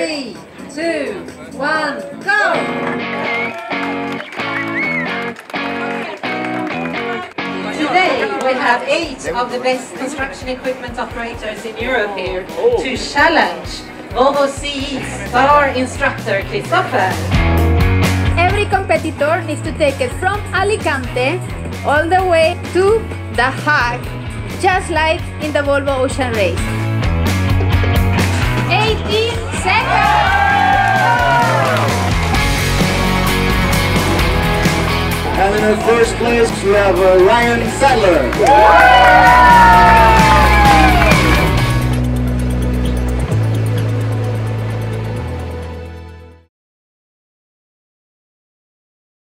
3, 2, 1, go! Today we have 8 of the best construction equipment operators in Europe here to challenge Volvo CE star instructor Kristofer. Every competitor needs to take it from Alicante all the way to the Hague, just like in the Volvo Ocean Race. 18 seconds! And in the first place we have Ryan Sadler.